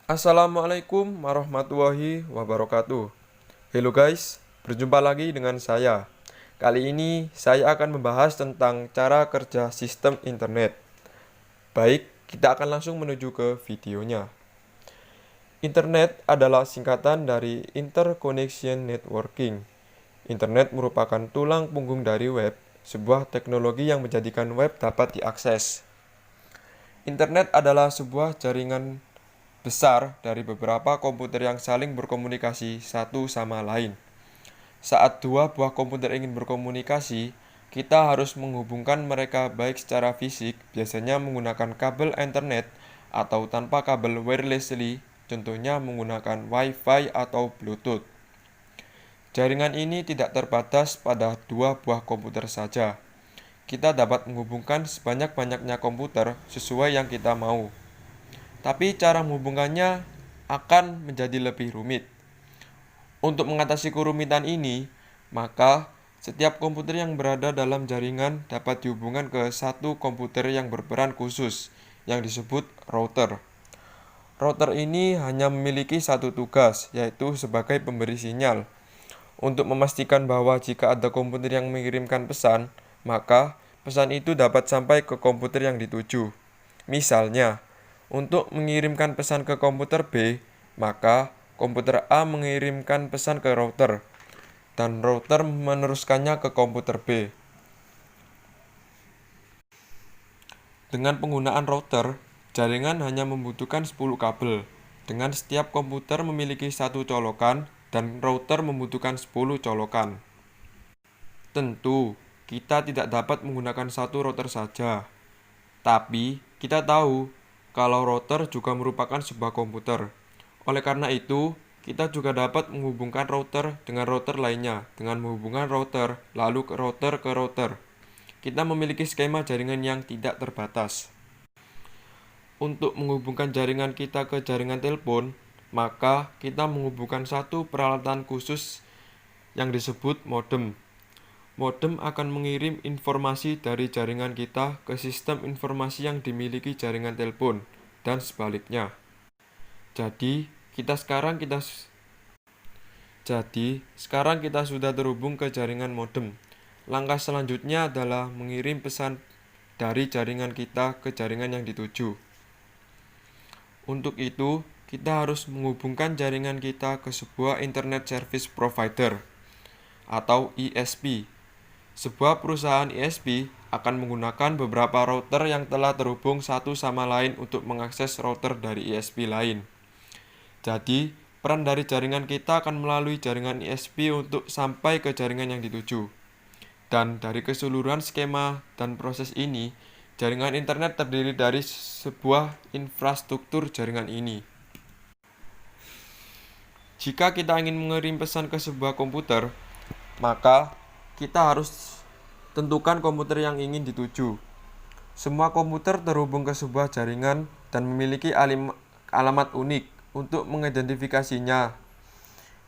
Assalamualaikum warahmatullahi wabarakatuh. Hello guys, berjumpa lagi dengan saya. Kali ini saya akan membahas tentang cara kerja sistem internet. Baik, kita akan langsung menuju ke videonya. Internet adalah singkatan dari Interconnection Networking. Internet merupakan tulang punggung dari web, sebuah teknologi yang menjadikan web dapat diakses. Internet adalah sebuah jaringan besar dari beberapa komputer yang saling berkomunikasi satu sama lain. Saat dua buah komputer ingin berkomunikasi, kita harus menghubungkan mereka baik secara fisik, biasanya menggunakan kabel Ethernet atau tanpa kabel wirelessly, contohnya menggunakan Wi-Fi atau Bluetooth. Jaringan ini tidak terbatas pada dua buah komputer saja. Kita dapat menghubungkan sebanyak-banyaknya komputer sesuai yang kita mau. Tapi cara menghubungkannya akan menjadi lebih rumit. Untuk mengatasi kerumitan ini, maka setiap komputer yang berada dalam jaringan dapat dihubungkan ke satu komputer yang berperan khusus, yang disebut router. Router ini hanya memiliki satu tugas, yaitu sebagai pemberi sinyal. Untuk memastikan bahwa jika ada komputer yang mengirimkan pesan, maka pesan itu dapat sampai ke komputer yang dituju. Misalnya, untuk mengirimkan pesan ke komputer B, maka komputer A mengirimkan pesan ke router, dan router meneruskannya ke komputer B. Dengan penggunaan router, jaringan hanya membutuhkan 10 kabel. Dengan setiap komputer memiliki satu colokan, dan router membutuhkan 10 colokan. Tentu, kita tidak dapat menggunakan satu router saja. Tapi, kita tahu kalau router juga merupakan sebuah komputer. Oleh karena itu, kita juga dapat menghubungkan router dengan router lainnya, dengan menghubungkan router, lalu ke router. Kita memiliki skema jaringan yang tidak terbatas. Untuk menghubungkan jaringan kita ke jaringan telepon, maka kita menghubungkan satu peralatan khusus yang disebut modem. Modem akan mengirim informasi dari jaringan kita ke sistem informasi yang dimiliki jaringan telepon, dan sebaliknya. Jadi, sekarang kita sudah terhubung ke jaringan modem. Langkah selanjutnya adalah mengirim pesan dari jaringan kita ke jaringan yang dituju. Untuk itu, kita harus menghubungkan jaringan kita ke sebuah Internet Service Provider atau ISP. Sebuah perusahaan ISP akan menggunakan beberapa router yang telah terhubung satu sama lain untuk mengakses router dari ISP lain. Jadi, peran dari jaringan kita akan melalui jaringan ISP untuk sampai ke jaringan yang dituju. Dan dari keseluruhan skema dan proses ini, jaringan internet terdiri dari sebuah infrastruktur jaringan ini. Jika kita ingin mengirim pesan ke sebuah komputer, maka kita harus tentukan komputer yang ingin dituju. Semua komputer terhubung ke sebuah jaringan dan memiliki alamat unik untuk mengidentifikasinya,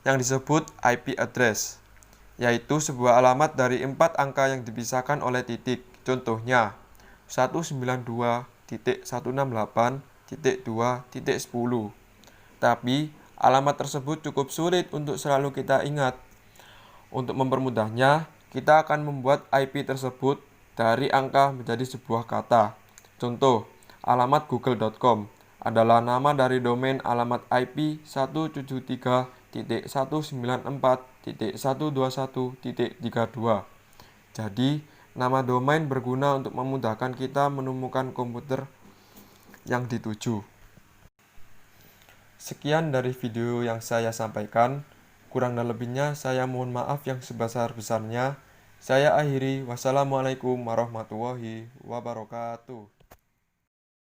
yang disebut IP address, yaitu sebuah alamat dari 4 angka yang dipisahkan oleh titik. Contohnya, 192.168.2.10. Tapi, alamat tersebut cukup sulit untuk selalu kita ingat. Untuk mempermudahnya, kita akan membuat IP tersebut dari angka menjadi sebuah kata. Contoh, alamat google.com adalah nama dari domain alamat IP 173.194.121.32. Jadi, nama domain berguna untuk memudahkan kita menemukan komputer yang dituju. Sekian dari video yang saya sampaikan. Kurang dan lebihnya saya mohon maaf yang sebesar-besarnya. Saya akhiri. Wassalamualaikum warahmatullahi wabarakatuh.